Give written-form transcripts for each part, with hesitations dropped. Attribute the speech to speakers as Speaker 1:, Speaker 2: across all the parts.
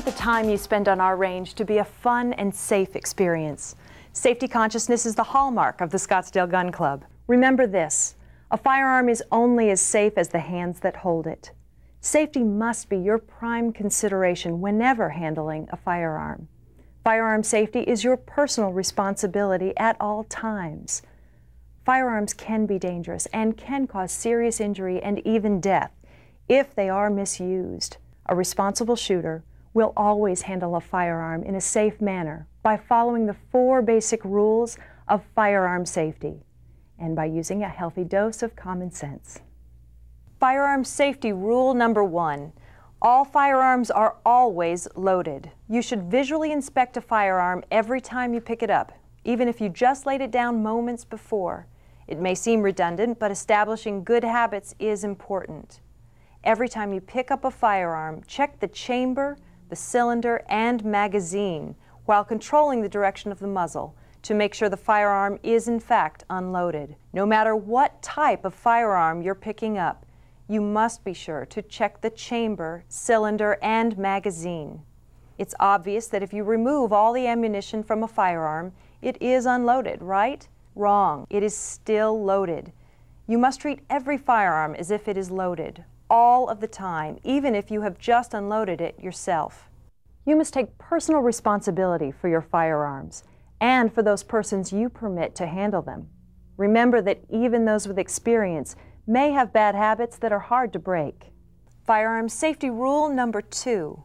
Speaker 1: want the time you spend on our range to be a fun and safe experience. Safety consciousness is the hallmark of the Scottsdale Gun Club. Remember this, a firearm is only as safe as the hands that hold it. Safety must be your prime consideration whenever handling a firearm. Firearm safety is your personal responsibility at all times. Firearms can be dangerous and can cause serious injury and even death if they are misused. A responsible shooter will always handle a firearm in a safe manner by following the 4 basic rules of firearm safety and by using a healthy dose of common sense. Firearm safety rule number 1. All firearms are always loaded. You should visually inspect a firearm every time you pick it up, even if you just laid it down moments before. It may seem redundant, but establishing good habits is important. Every time you pick up a firearm, check the chamber, the cylinder, and magazine while controlling the direction of the muzzle to make sure the firearm is in fact unloaded. No matter what type of firearm you're picking up, you must be sure to check the chamber, cylinder, and magazine. It's obvious that if you remove all the ammunition from a firearm, it is unloaded, right? Wrong. It is still loaded. You must treat every firearm as if it is loaded, all of the time, even if you have just unloaded it yourself. You must take personal responsibility for your firearms and for those persons you permit to handle them. Remember that even those with experience may have bad habits that are hard to break. Firearm safety rule number 2.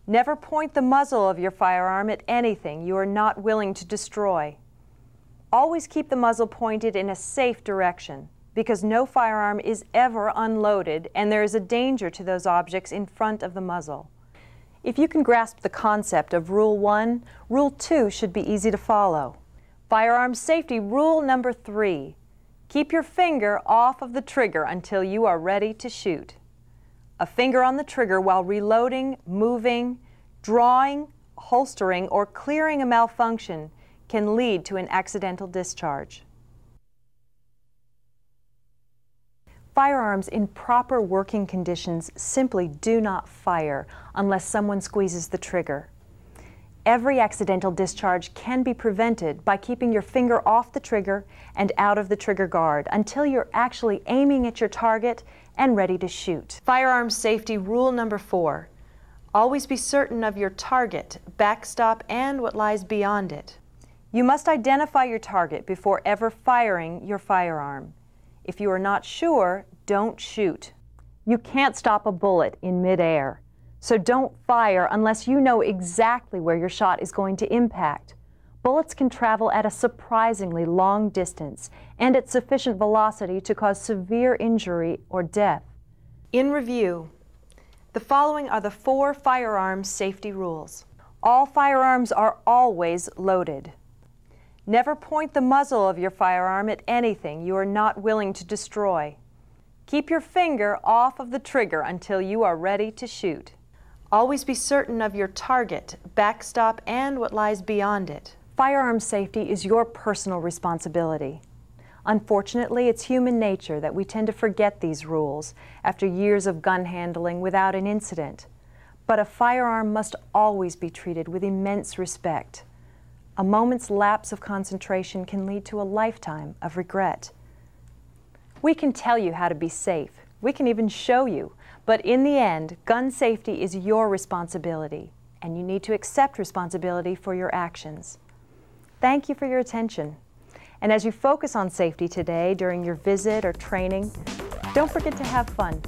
Speaker 1: Never point the muzzle of your firearm at anything you are not willing to destroy. Always keep the muzzle pointed in a safe direction, because no firearm is ever unloaded and there is a danger to those objects in front of the muzzle. If you can grasp the concept of Rule 1, Rule 2 should be easy to follow. Firearm safety rule number 3. Keep your finger off of the trigger until you are ready to shoot. A finger on the trigger while reloading, moving, drawing, holstering, or clearing a malfunction can lead to an accidental discharge. Firearms in proper working conditions simply do not fire unless someone squeezes the trigger. Every accidental discharge can be prevented by keeping your finger off the trigger and out of the trigger guard until you're actually aiming at your target and ready to shoot. Firearms safety rule number 4. Always be certain of your target, backstop, and what lies beyond it. You must identify your target before ever firing your firearm. If you are not sure, don't shoot. You can't stop a bullet in midair, so don't fire unless you know exactly where your shot is going to impact. Bullets can travel at a surprisingly long distance and at sufficient velocity to cause severe injury or death. In review, the following are the 4 firearms safety rules. All firearms are always loaded. Never point the muzzle of your firearm at anything you are not willing to destroy. Keep your finger off of the trigger until you are ready to shoot. Always be certain of your target, backstop, and what lies beyond it. Firearm safety is your personal responsibility. Unfortunately, it's human nature that we tend to forget these rules after years of gun handling without an incident. But a firearm must always be treated with immense respect. A moment's lapse of concentration can lead to a lifetime of regret. We can tell you how to be safe. We can even show you. But in the end, gun safety is your responsibility, and you need to accept responsibility for your actions. Thank you for your attention. And as you focus on safety today during your visit or training, don't forget to have fun.